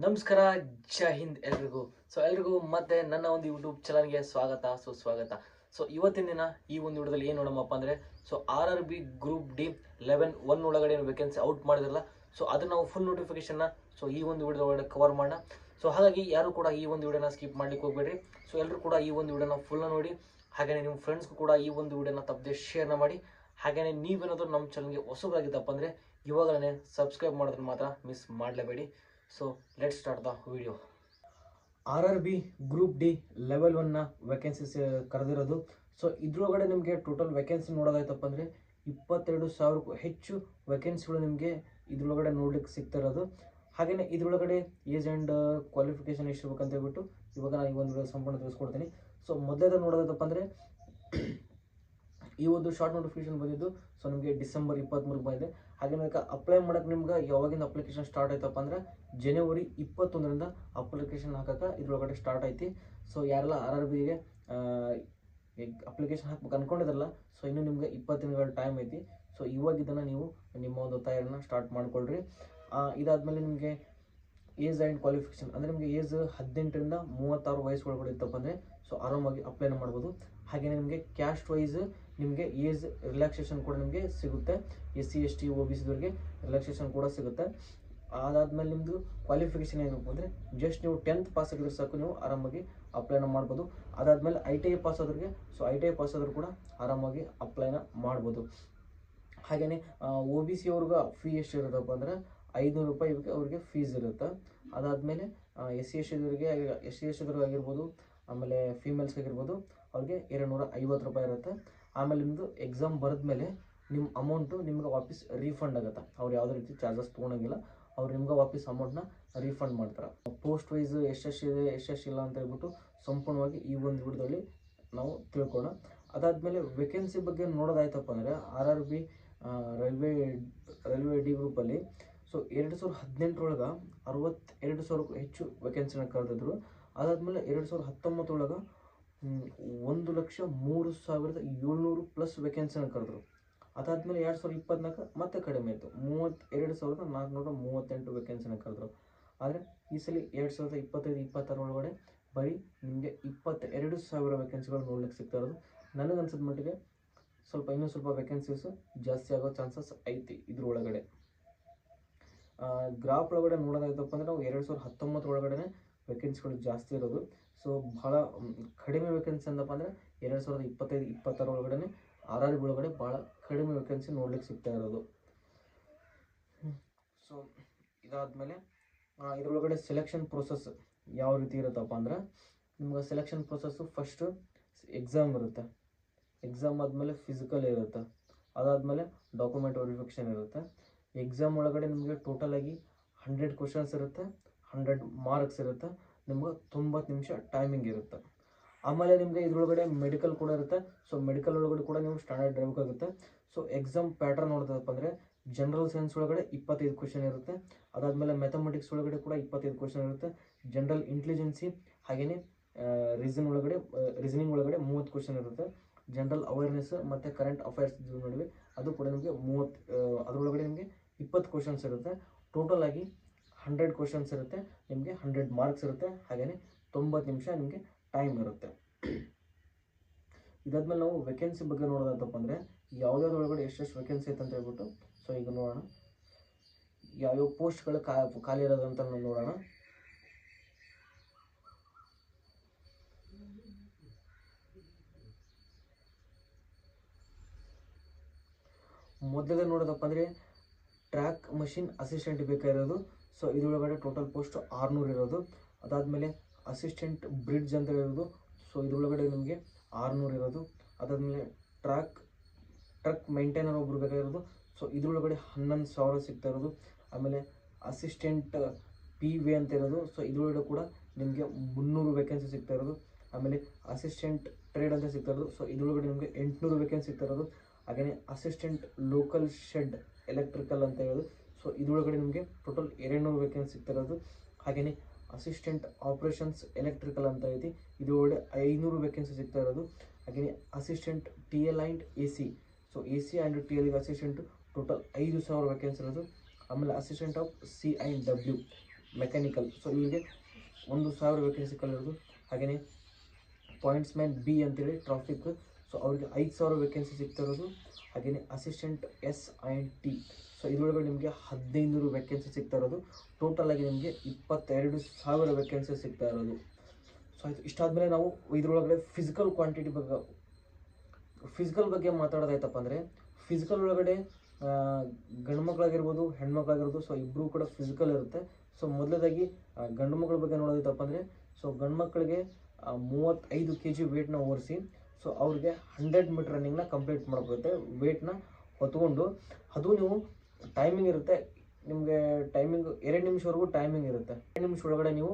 ನಮಸ್ಕಾರ, ಜೈ ಹಿಂದ್ ಎಲ್ರಿಗೂ. ಎಲ್ರಿಗೂ ಮತ್ತೆ ನನ್ನ ಒಂದು ಯೂಟ್ಯೂಬ್ ಚಾನಲ್ಗೆ ಸ್ವಾಗತ ಸುಸ್ವಾಗತ. ಇವತ್ತಿನ ದಿನ ಈ ಒಂದು ವಿಡಿಯೋದಲ್ಲಿ ಏನು ನೋಡೋಣಪ್ಪ ಅಂದರೆ RRB ಗ್ರೂಪ್ ಡಿ 11 ಒಳಗಡೆ ಏನು ವೇಕೆನ್ಸಿ ಔಟ್ ಮಾಡಿದ್ರಲ್ಲ, ಅದನ್ನ ನಾವು ಫುಲ್ ನೋಟಿಫಿಕೇಶನ್ನ ಈ ಒಂದು ವಿಡಿಯೋದ ಒಳಗಡೆ ಕವರ್ ಮಾಡೋಣ. ಹಾಗಾಗಿ ಯಾರು ಕೂಡ ಈ ಒಂದು ವಿಡಿಯೋನ ಸ್ಕಿಪ್ ಮಾಡ್ಲಿಕ್ಕೆ ಹೋಗ್ಬೇಡ್ರಿ. ಎಲ್ಲರೂ ಕೂಡ ಈ ಒಂದು ವಿಡಿಯೋನ ಫುಲ್ ನೋಡಿ, ಹಾಗೆಯೇ ನಿಮ್ಮ ಫ್ರೆಂಡ್ಸ್ಗೂ ಕೂಡ ಈ ಒಂದು ವಿಡಿಯೋನ ತಪ್ಪದೆ ಶೇರ್ನ ಮಾಡಿ. ಹಾಗೆಯೇ ನೀವೇನಾದರೂ ನಮ್ಮ ಚಾನಲ್ಗೆ ಹೊಸಬರಾಗಿದ್ದಪ್ಪ ಅಂದರೆ ಇವಾಗಲೇ ಸಬ್ಸ್ಕ್ರೈಬ್ ಮಾಡೋದನ್ನ ಮಾತ್ರ ಮಿಸ್ ಮಾಡಲೇಬೇಡಿ. Let's start the video. RRB group D level 1ನ ವೇಕೆನ್ಸೀಸ್ ಕರೆದಿರೋದು. ಇದ್ರೊಳಗಡೆ ನಿಮಗೆ ಟೋಟಲ್ ವೇಕೆನ್ಸಿ ನೋಡೋದಾಯ್ತಪ್ಪ ಅಂದರೆ 22,000ಕ್ಕೂ ಹೆಚ್ಚು ವೇಕೆನ್ಸಿಗಳು ನಿಮಗೆ ಇದ್ರೊಳಗಡೆ ನೋಡ್ಲಿಕ್ಕೆ ಸಿಗ್ತಾ ಇರೋದು. ಹಾಗೆಯೇ ಇದ್ರೊಳಗಡೆ ಏಜ್ ಆ್ಯಂಡ್ ಕ್ವಾಲಿಫಿಕೇಷನ್ ಎಷ್ಟಿರ್ಬೇಕಂತ ಹೇಳ್ಬಿಟ್ಟು ಇವಾಗ ನಾನು ಈ ಒಂದು ಸಂಪೂರ್ಣ ತಿಳಿಸ್ಕೊಡ್ತೀನಿ. ಮೊದಲೇದ ನೋಡೋದಪ್ಪ ಅಂದರೆ ಈ ಒಂದು ಶಾರ್ಟ್ ನೋಟಿಫಿಕೇಶನ್ ಬಂದಿದ್ದು ನಿಮಗೆ ಡಿಸೆಂಬರ್ 23 ಬಂದಿದೆ. ಹಾಗೆ ಅಪ್ಲೈ ಮಾಡೋಕೆ ನಿಮ್ಗೆ ಯಾವಾಗಿಂದ ಅಪ್ಲಿಕೇಶನ್ ಸ್ಟಾರ್ಟ್ ಆಯ್ತಪ್ಪ ಅಂದರೆ ಜನವರಿ 21ರಿಂದ ಅಪ್ಲಿಕೇಶನ್ ಹಾಕಕ್ಕೆ ಇದ್ರೊಳಗಡೆ ಸ್ಟಾರ್ಟ್ ಐತಿ. ಯಾರೆಲ್ಲ RRBಗೆ ಅಪ್ಲಿಕೇಶನ್ ಹಾಕ್ಬೇಕು ಅನ್ಕೊಂಡಿದ್ರಲ್ಲ, ಇನ್ನೂ ನಿಮ್ಗೆ 20 ದಿನಗಳ ಟೈಮ್ ಐತಿ. ಇವಾಗ ಇದನ್ನು ನೀವು ನಿಮ್ಮ ಒಂದು ತಯಾರಿನ ಸ್ಟಾರ್ಟ್ ಮಾಡ್ಕೊಳ್ರಿ. ಇದಾದಮೇಲೆ ನಿಮಗೆ ಏಜ್ ಆ್ಯಂಡ್ ಕ್ವಾಲಿಫಿಕೇಷನ್ ಅಂದರೆ ನಿಮಗೆ ಏಜ್ 18ರಿಂದ 36 ವಯಸ್ಸು ಒಳಗಡೆ ಇತ್ತಪ್ಪ ಅಂದರೆ ಆರಾಮಾಗಿ ಅಪ್ಲೈನ ಮಾಡ್ಬೋದು. ಹಾಗೆಯೇ ನಿಮಗೆ ಕ್ಯಾಸ್ಟ್ ವೈಸ್ ನಿಮಗೆ ಏಜ್ ರಿಲ್ಯಾಕ್ಸೇಷನ್ ಕೂಡ ನಿಮಗೆ ಸಿಗುತ್ತೆ. SC ST OBC ದವರಿಗೆ ರಿಲ್ಯಾಕ್ಸೇಷನ್ ಕೂಡ ಸಿಗುತ್ತೆ. ಅದಾದಮೇಲೆ ನಿಮ್ಮದು ಕ್ವಾಲಿಫಿಕೇಷನ್ ಏನಪ್ಪ ಅಂದರೆ ಜಸ್ಟ್ ನೀವು 10th ಪಾಸ್ ಆಗಿದ್ರೆ ಸಾಕು, ನೀವು ಆರಾಮಾಗಿ ಅಪ್ಲೈನ ಮಾಡ್ಬೋದು. ಅದಾದಮೇಲೆ ITI ಪಾಸ್ ಆದ್ರಿಗೆ ITI ಪಾಸ್ ಆದರೂ ಕೂಡ ಆರಾಮಾಗಿ ಅಪ್ಲೈನ ಮಾಡ್ಬೋದು. ಹಾಗೆಯೇ OBC ಅವ್ರಿಗೆ ಫೀ ಎಷ್ಟು ಇರುತ್ತಪ್ಪ ಅಂದರೆ 500 ರೂಪಾಯಿ ಅವ್ರಿಗೆ ಫೀಸ್ ಇರುತ್ತೆ. ಅದಾದಮೇಲೆ SC ST ಆಗಿರ್ಬೋದು, ಆಮೇಲೆ ಫೀಮೇಲ್ಸ್ ಆಗಿರ್ಬೋದು, ಅವ್ರಿಗೆ 250 ರೂಪಾಯಿ ಇರುತ್ತೆ. ಆಮೇಲೆ ನಿಮ್ಮದು ಎಕ್ಸಾಮ್ ಬರೆದ್ಮೇಲೆ ನಿಮ್ಮ ಅಮೌಂಟು ನಿಮ್ಗೆ ವಾಪಸ್ ರೀಫಂಡ್ ಆಗುತ್ತೆ. ಅವ್ರು ಯಾವುದೇ ರೀತಿ ಚಾರ್ಜಸ್ ತೊಗೊಳಂಗಿಲ್ಲ. ಅವ್ರು ನಿಮ್ಗೆ ವಾಪಸ್ ಅಮೌಂಟ್ನ ರೀಫಂಡ್ ಮಾಡ್ತಾರೆ. ಪೋಸ್ಟ್ ವೈಸ್ ಎಷ್ಟೆಷ್ಟಿದೆ ಎಷ್ಟೆಷ್ಟಿಲ್ಲ ಅಂತ ಹೇಳ್ಬಿಟ್ಟು ಸಂಪೂರ್ಣವಾಗಿ ಈ ಒಂದು ವಿಡಿಯೋದಲ್ಲಿ ನಾವು ತಿಳ್ಕೊಳ್ಳೋಣ. ಅದಾದಮೇಲೆ ವೇಕೆನ್ಸಿ ಬಗ್ಗೆ ನೋಡೋದಾಯ್ತಪ್ಪ ಅಂದರೆ RRB ರೈಲ್ವೆ ಡಿ ಗ್ರೂಪಲ್ಲಿ 2018 62,000ಕ್ಕೂ ಹೆಚ್ಚು ವೇಕೆನ್ಸಿನ ಕರೆದಿದ್ರು. ಅದಾದಮೇಲೆ 2019 1,03,700+ ವೇಕೆನ್ಸಿನ ಕರೆದ್ರು. ಅದಾದಮೇಲೆ 2024 ಮತ್ತೆ ಕಡಿಮೆ ಆಯಿತು, 32,438 ವೇಕೆನ್ಸಿನ ಕರೆದ್ರು. ಆದರೆ ಈ ಸಲ 2025-26 ಒಳಗಡೆ ಬರೀ ನಿಮಗೆ 22,000 ವೇಕೆನ್ಸಿಗಳು ನೋಡ್ಲಿಕ್ಕೆ ಸಿಗ್ತಾ ಇರೋದು. ನನಗನ್ಸಿದ ಮಟ್ಟಿಗೆ ಇನ್ನೂ ಸ್ವಲ್ಪ ವೇಕೆನ್ಸೀಸು ಜಾಸ್ತಿ ಆಗೋ ಚಾನ್ಸಸ್ ಐತಿ ಇದ್ರೊಳಗಡೆ. ಗ್ರಾಫ್ ಒಳಗಡೆ ನೋಡೋದಾಯ್ತಪ್ಪ ಅಂದರೆ ನಾವು 2019 ಒಳಗಡೆ ವೇಕೆನ್ಸಿಗಳು ಜಾಸ್ತಿ ಇರೋದು. ಭಾಳ ಕಡಿಮೆ ವೇಕೆನ್ಸಿ ಅಂದಪ್ಪ ಅಂದರೆ 2025-26 ಒಳಗಡೆ RRB ಒಳಗಡೆ ಭಾಳ ಕಡಿಮೆ ವೇಕೆನ್ಸಿ ನೋಡ್ಲಿಕ್ಕೆ ಸಿಗ್ತಾ ಇರೋದು. ಇದಾದಮೇಲೆ ಇದರೊಳಗಡೆ ಸೆಲೆಕ್ಷನ್ ಪ್ರೊಸೆಸ್ ಯಾವ ರೀತಿ ಇರುತ್ತಪ್ಪ ಅಂದ್ರೆ ನಿಮ್ಗೆ ಸೆಲೆಕ್ಷನ್ ಪ್ರೊಸೆಸ್ಸು ಫಸ್ಟು ಎಕ್ಸಾಮ್ ಇರುತ್ತೆ. ಎಕ್ಸಾಮ್ ಆದಮೇಲೆ ಫಿಸಿಕಲ್ ಇರುತ್ತೆ. ಅದಾದಮೇಲೆ ಡಾಕ್ಯುಮೆಂಟ್ ವೆರಿಫಿಕೇಷನ್ ಇರುತ್ತೆ. ಎಕ್ಸಾಮ್ ಒಳಗಡೆ ನಿಮಗೆ ಟೋಟಲಾಗಿ 100 ಕ್ವಶನ್ಸ್ ಇರುತ್ತೆ, 100 ಮಾರ್ಕ್ಸ್ ಇರುತ್ತೆ. ನಿಮ್ಗೆ 90 ನಿಮಿಷ ಟೈಮಿಂಗ್ ಇರುತ್ತೆ. ಆಮೇಲೆ ನಿಮಗೆ ಇದ್ರೊಳಗಡೆ ಮೆಡಿಕಲ್ ಕೂಡ ಇರುತ್ತೆ. ಮೆಡಿಕಲ್ ಒಳಗಡೆ ಕೂಡ ನೀವು ಸ್ಟ್ಯಾಂಡರ್ಡ್ ಇರಬೇಕಾಗುತ್ತೆ. ಎಕ್ಸಾಮ್ ಪ್ಯಾಟರ್ನ್ ನೋಡ್ತದಪ್ಪ ಅಂದರೆ ಜನರಲ್ ಸೈನ್ಸ್ ಒಳಗಡೆ 25 ಕ್ವಶನ್ ಇರುತ್ತೆ. ಅದಾದಮೇಲೆ ಮ್ಯಾಥಮೆಟಿಕ್ಸ್ ಒಳಗಡೆ ಕೂಡ 25 ಕ್ವಶನ್ ಇರುತ್ತೆ. ಜನರಲ್ ಇಂಟೆಲಿಜೆನ್ಸಿ ಹಾಗೆಯೇ ರೀಸನಿಂಗ್ ಒಳಗಡೆ 30 ಕ್ವಶನ್ ಇರುತ್ತೆ. ಜನರಲ್ ಅವೇರ್ನೆಸ್ ಮತ್ತು ಕರೆಂಟ್ ಅಫೇರ್ಸ್ ನಡುವೆ ಅದು ಕೂಡ ನಿಮಗೆ 30, ಅದರೊಳಗಡೆ ನಿಮಗೆ 20 ಕ್ವಶನ್ಸ್ ಇರುತ್ತೆ. ಟೋಟಲ್ ಆಗಿ 100 ಕ್ವಶನ್ಸ್ ಇರುತ್ತೆ. ನಿಮಗೆ 100 ಮಾರ್ಕ್ಸ್ ಇರುತ್ತೆ. ಹಾಗೆಯೇ 90 ನಿಮಿಷ ನಿಮಗೆ ಟೈಮ್ ಇರುತ್ತೆ. ಇದಾದ್ಮೇಲೆ ನಾವು ವೇಕೆನ್ಸಿ ಬಗ್ಗೆ ನೋಡೋದಾಯ್ತಪ್ಪ ಅಂದರೆ ಯಾವುದ್ಯಾವ್ದ್ರೊಳಗಡೆ ಎಷ್ಟೆಷ್ಟು ವೇಕೆನ್ಸಿ ಐತೆ ಅಂತ ಹೇಳ್ಬಿಟ್ಟು ಈಗ ನೋಡೋಣ. ಯಾವ್ಯಾವ ಪೋಸ್ಟ್ಗಳು ಖಾಲಿ ಇರೋದು ಅಂತ ನೋಡೋಣ. ಮೊದಲೇ ನೋಡೋದಪ್ಪ ಅಂದರೆ ಟ್ರ್ಯಾಕ್ ಮಷಿನ್ ಅಸಿಸ್ಟೆಂಟ್ ಬೇಕಾಗಿರೋದು. ಇದರೊಳಗಡೆ ಟೋಟಲ್ ಪೋಸ್ಟ್ 600 ಇರೋದು. ಅದಾದಮೇಲೆ ಅಸಿಸ್ಟೆಂಟ್ ಬ್ರಿಡ್ಜ್ ಅಂತ ಇರೋದು. ಇದರೊಳಗಡೆ ನಿಮಗೆ 600 ಇರೋದು. ಅದಾದಮೇಲೆ ಟ್ರಕ್ ಮೇಂಟೈನರ್ ಒಬ್ರು ಬೇಕಾಗಿರೋದು. ಇದರೊಳಗಡೆ 11,000 ಸಿಗ್ತಾ ಇರೋದು. ಆಮೇಲೆ ಅಸಿಸ್ಟೆಂಟ್ PV ಅಂತ ಇರೋದು. ಇದರೊಳಗಡೆ ಕೂಡ ನಿಮಗೆ 300 ವೇಕೆನ್ಸಿ ಸಿಗ್ತಾ ಇರೋದು. ಆಮೇಲೆ ಅಸಿಸ್ಟೆಂಟ್ ಟ್ರೇಡ್ ಅಂತ ಸಿಗ್ತಾ ಇರೋದು. ಇದರೊಳಗಡೆ ನಿಮಗೆ 800 ವೇಕೆನ್ಸಿ ಸಿಗ್ತಾ ಇರೋದು. ಹಾಗೆಯೇ ಅಸಿಸ್ಟೆಂಟ್ ಲೋಕಲ್ ಶೆಡ್ ಎಲೆಕ್ಟ್ರಿಕಲ್ ಅಂತ ಹೇಳೋದು. ಇದರೊಳಗಡೆ ನಿಮಗೆ ಟೋಟಲ್ 200 ವೇಕೆನ್ಸಿ ಸಿಗ್ತಾ ಇರೋದು. ಹಾಗೆಯೇ ಅಸಿಸ್ಟೆಂಟ್ ಆಪರೇಷನ್ಸ್ ಎಲೆಕ್ಟ್ರಿಕಲ್ ಅಂತ ಐತಿ, ಇದರೊಳಗಡೆ 500 ವೇಕೆನ್ಸಿ ಸಿಗ್ತಾ ಇರೋದು. ಹಾಗೆಯೇ assistant TL and AC, AC and TL assistant total 5,000 vacancy ಇರೋದು. ಆಮೇಲೆ assistant of C and W mechanical, so ಇವರಿಗೆ 1000 ವೇಕೆನ್ಸಿ ಸಿಕ್ಕಲ್ಲಿರೋದು. ಹಾಗೆಯೇ ಪಾಯಿಂಟ್ಸ್ ಮ್ಯಾನ್ ಬಿ ಅಂತೇಳಿ ಟ್ರಾಫಿಕ್, ಸೊ ಅವ್ರಿಗೆ 5000 ವೇಕೆನ್ಸಿ ಸಿಗ್ತಾ ಇರೋದು. ಹಾಗೆಯೇ ಅಸಿಸ್ಟೆಂಟ್ SIT, ಸೊ ಇದರೊಳಗಡೆ ನಿಮಗೆ 1500 ವೇಕೆನ್ಸಿ ಸಿಗ್ತಾ ಇರೋದು. ಟೋಟಲ್ ಆಗಿ ನಿಮಗೆ 22,000 ವೇಕೆನ್ಸಿ ಸಿಗ್ತಾ ಇರೋದು. ಸೊ ಆಯಿತು, ಇಷ್ಟಾದಮೇಲೆ ನಾವು ಇದರೊಳಗಡೆ ಫಿಸಿಕಲ್ ಬಗ್ಗೆ ಮಾತಾಡೋದಾಯ್ತಪ್ಪ ಅಂದರೆ, ಫಿಸಿಕಲ್ ಒಳಗಡೆ ಗಂಡು ಮಕ್ಕಳಾಗಿರ್ಬೋದು ಹೆಣ್ಮಕ್ಳಾಗಿರ್ಬೋದು, ಸೊ ಇಬ್ಬರು ಕೂಡ ಫಿಸಿಕಲ್ ಇರುತ್ತೆ. ಸೊ ಮೊದಲದಾಗಿ ಗಂಡು ಮಕ್ಕಳ ಬಗ್ಗೆ ನೋಡೋದೈತಪ್ಪ ಅಂದರೆ, ಸೊ ಗಂಡು ಮಕ್ಕಳಿಗೆ 35 kg ವೇಟ್ನ ಓರಿಸಿ, ಸೊ ಅವ್ರಿಗೆ 100 ಮೀಟರ್ ರನ್ನಿಂಗ್ನ ಕಂಪ್ಲೀಟ್ ಮಾಡಬೇಕಾಗುತ್ತೆ. ವೇಟ್ನ ಹೊತ್ಕೊಂಡು, ಅದು ನೀವು ಟೈಮಿಂಗ್ ಇರುತ್ತೆ ನಿಮಗೆ, ಟೈಮಿಂಗ್ 2 ನಿಮಿಷವರೆಗೂ ಟೈಮಿಂಗ್ ಇರುತ್ತೆ. 2 ನಿಮಿಷ ಒಳಗಡೆ ನೀವು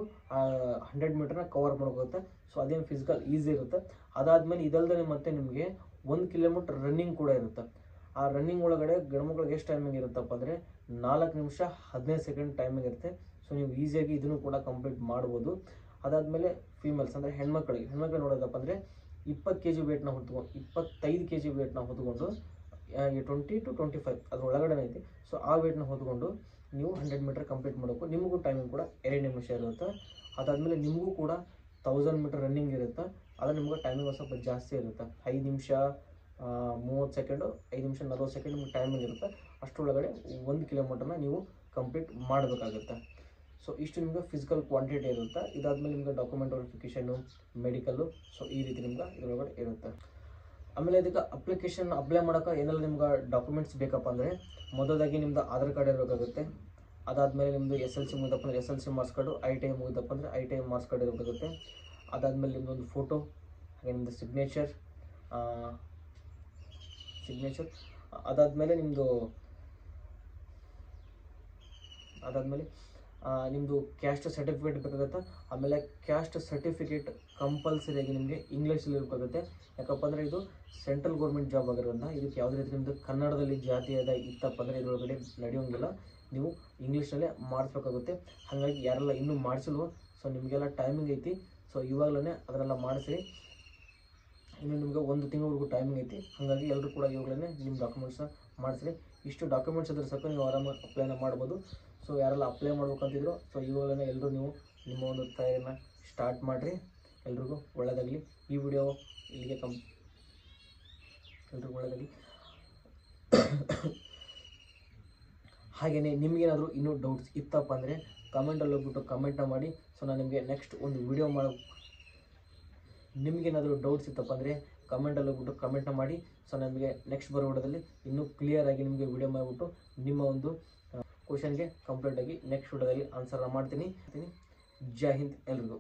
100 ಮೀಟರ್ನ ಕವರ್ ಮಾಡಬೇಕಾಗುತ್ತೆ. ಸೊ ಅದೇನು ಫಿಸಿಕಲ್ ಈಸಿ ಇರುತ್ತೆ. ಅದಾದಮೇಲೆ ಇದಲ್ಲದೆ ಮತ್ತೆ ನಿಮಗೆ 1 ಕಿಲೋಮೀಟರ್ ರನ್ನಿಂಗ್ ಕೂಡ ಇರುತ್ತೆ. ಆ ರನ್ನಿಂಗ್ ಒಳಗಡೆ ಗಂಡು ಮಕ್ಕಳಿಗೆ ಎಷ್ಟು ಟೈಮಿಂಗ್ ಇರುತ್ತಪ್ಪ ಅಂದರೆ 4 ನಿಮಿಷ 15 ಸೆಕೆಂಡ್ ಟೈಮಿಂಗ್ ಇರುತ್ತೆ. ಸೊ ನೀವು ಈಸಿಯಾಗಿ ಇದನ್ನು ಕೂಡ ಕಂಪ್ಲೀಟ್ ಮಾಡ್ಬೋದು. ಅದಾದಮೇಲೆ ಫೀಮೇಲ್ಸ್ ಅಂದರೆ ಹೆಣ್ಮಕ್ಳಿಗೆ ನೋಡೋದಪ್ಪ ಅಂದರೆ 20 kg ವೇಟ್ನ ಹೊತ್ಕೊಂಡು 25 kg ವೇಟ್ನ ಹೊತ್ಕೊಂಡು 20 to 25 ಅದ್ರ ಒಳಗಡೆ ಐತಿ. ಸೊ ಆ ವೇಟ್ನ ಹೊತ್ಕೊಂಡು ನೀವು 100 ಮೀಟರ್ ಕಂಪ್ಲೀಟ್ ಮಾಡಬೇಕು. ನಿಮಗೂ ಟೈಮಿಂಗ್ ಕೂಡ 2 ನಿಮಿಷ ಇರುತ್ತೆ. ಅದಾದಮೇಲೆ ನಿಮಗೂ ಕೂಡ 1000 ಮೀಟರ್ ರನ್ನಿಂಗ್ ಇರುತ್ತೆ. ಆದರೆ ನಿಮ್ಗೆ ಟೈಮಿಂಗ್ ಸ್ವಲ್ಪ ಜಾಸ್ತಿ ಇರುತ್ತೆ. 5 ನಿಮಿಷ 30 ಸೆಕೆಂಡು, 5 ನಿಮಿಷ 40 ಸೆಕೆಂಡ್ ನಿಮ್ಗೆ ಟೈಮಿಂಗ್ ಇರುತ್ತೆ. ಅಷ್ಟರೊಳಗಡೆ 1 ಕಿಲೋಮೀಟರ್ನ ನೀವು ಕಂಪ್ಲೀಟ್ ಮಾಡಬೇಕಾಗುತ್ತೆ. ಸೊ ಇಷ್ಟು ನಿಮ್ಗೆ ಫಿಸಿಕಲ್ ಕ್ವಾಂಟಿಟಿ ಇರುತ್ತೆ. ಇದಾದಮೇಲೆ ನಿಮ್ಗೆ ಡಾಕ್ಯುಮೆಂಟ್ ವೆರಿಫಿಕೇಷನು, ಮೆಡಿಕಲ್ಲು, ಸೊ ಈ ರೀತಿ ನಿಮ್ಗೆ ಇದರೊಳಗಡೆ ಇರುತ್ತೆ. ಆಮೇಲೆ ಇದಕ್ಕೆ ಅಪ್ಲಿಕೇಶನ್ ಅಪ್ಲೈ ಮಾಡೋಕೆ ಏನೆಲ್ಲ ನಿಮ್ಗೆ ಡಾಕ್ಯುಮೆಂಟ್ಸ್ ಬೇಕಪ್ಪ ಅಂದರೆ, ಮೊದಲಾಗಿ ನಿಮ್ಮದು ಆಧಾರ್ ಕಾರ್ಡ್ ಇರಬೇಕಾಗುತ್ತೆ. ಅದಾದಮೇಲೆ ನಿಮ್ಮದು SLC ಮುಗಿದಪ್ಪ ಅಂದರೆ SLC ಮಾರ್ಕ್ಸ್ ಕಾರ್ಡು, ITI ಮುಗಿದಪ್ಪ ಅಂದರೆ ITI ಮಾರ್ಕ್ಸ್ ಕಾರ್ಡ್ ಇರಬೇಕಾಗುತ್ತೆ. ಅದಾದಮೇಲೆ ನಿಮ್ಮದೊಂದು ಫೋಟೋ, ಹಾಗೆ ನಿಮ್ಮದು ಸಿಗ್ನೇಚರ್. ಅದಾದಮೇಲೆ ನಿಮ್ಮದು ಕ್ಯಾಸ್ಟ್ ಸರ್ಟಿಫಿಕೇಟ್ ಬೇಕಾಗುತ್ತೆ. ಆಮೇಲೆ ಕ್ಯಾಸ್ಟ್ ಸರ್ಟಿಫಿಕೇಟ್ ಕಂಪಲ್ಸರಿಯಾಗಿ ನಿಮಗೆ ಇಂಗ್ಲೀಷಲ್ಲಿ ಇರಬೇಕಾಗುತ್ತೆ. ಯಾಕಪ್ಪ ಅಂದರೆ ಇದು ಸೆಂಟ್ರಲ್ ಗೌರ್ಮೆಂಟ್ ಜಾಬ್ ಆಗಿರೋದ್ರಿಂದ ಇದಕ್ಕೆ ಯಾವುದೇ ರೀತಿ ನಿಮ್ಮದು ಕನ್ನಡದಲ್ಲಿ ಜಾತಿಯಾದ ಇತ್ತಪ್ಪ ಅಂದರೆ ಇದರೊಳಗಡೆ ನಡೆಯೋಂಗಿಲ್ಲ. ನೀವು ಇಂಗ್ಲೀಷಲ್ಲೇ ಮಾಡಿಸ್ಬೇಕಾಗುತ್ತೆ. ಹಾಗಾಗಿ ಯಾರೆಲ್ಲ ಇನ್ನೂ ಮಾಡಿಸಿಲ್ವೋ, ಸೊ ನಿಮಗೆಲ್ಲ ಟೈಮಿಂಗ್ ಐತಿ. ಸೊ ಇವಾಗಲೇ ಅದನ್ನೆಲ್ಲ ಮಾಡಿಸಿ, ಇನ್ನು ನಿಮಗೆ 1 ತಿಂಗಳವರೆಗೂ ಟೈಮಿಂಗ್ ಐತಿ. ಹಾಗಾಗಿ ಎಲ್ಲರೂ ಕೂಡ ಇವಾಗಲೇ ನಿಮ್ಮ ಡಾಕ್ಯುಮೆಂಟ್ಸ್ನ ಮಾಡಿಸ್ರಿ. ಇಷ್ಟು ಡಾಕ್ಯುಮೆಂಟ್ಸ್ ಇದ್ರೆ ಸಾಕು, ನೀವು ಆರಾಮಾಗಿ ಅಪ್ಲೈನ ಮಾಡ್ಬೋದು. ಸೊ ಯಾರೆಲ್ಲ ಅಪ್ಲೈ ಮಾಡ್ಬೇಕಂತಿದ್ರು, ಸೊ ಇವಾಗಲೇ ಎಲ್ಲರೂ ನೀವು ನಿಮ್ಮ ಒಂದು ತಯಾರಿನ ಸ್ಟಾರ್ಟ್ ಮಾಡಿರಿ. ಎಲ್ರಿಗೂ ಒಳ್ಳೆಯದಾಗಲಿ. ಈ ವಿಡಿಯೋ ಇಲ್ಲಿಗೆ ಎಲ್ರಿಗೂ ಒಳ್ಳೆಯದಾಗಲಿ. ಹಾಗೆಯೇ ನಿಮಗೇನಾದರೂ ಇನ್ನೂ ಡೌಟ್ಸ್ ಇತ್ತಪ್ಪ ಅಂದರೆ ಕಮೆಂಟಲ್ಲಿ ಹೋಗ್ಬಿಟ್ಟು ಕಮೆಂಟ್ನ ಮಾಡಿ. ಸೊ ನಾನು ನಿಮಗೆ ನೆಕ್ಸ್ಟ್ ಒಂದು ವಿಡಿಯೋ ನಿಮಗೇನಾದರೂ ಡೌಟ್ಸ್ ಇತ್ತಪ್ಪ ಅಂದರೆ ಕಮೆಂಟಲ್ಲಿ ಹೋಗ್ಬಿಟ್ಟು ಕಮೆಂಟ್ನ ಮಾಡಿ. ಸೊ ನಮಗೆ ನೆಕ್ಸ್ಟ್ ಬರೋ ವಿಡಿಯೋದಲ್ಲಿ ಇನ್ನೂ ಕ್ಲಿಯರಾಗಿ ನಿಮಗೆ ವಿಡಿಯೋ ಮಾಡಿಬಿಟ್ಟು ನಿಮ್ಮ ಒಂದು ಕ್ವಶನ್ಗೆ ಕಂಪ್ಲೀಟಾಗಿ ನೆಕ್ಸ್ಟ್ ವಿಡಿಯೋದಲ್ಲಿ ಆನ್ಸರ್ನ ಮಾಡ್ತೀನಿ. ಜೈ ಹಿಂದ್ ಎಲ್ರಿಗೂ.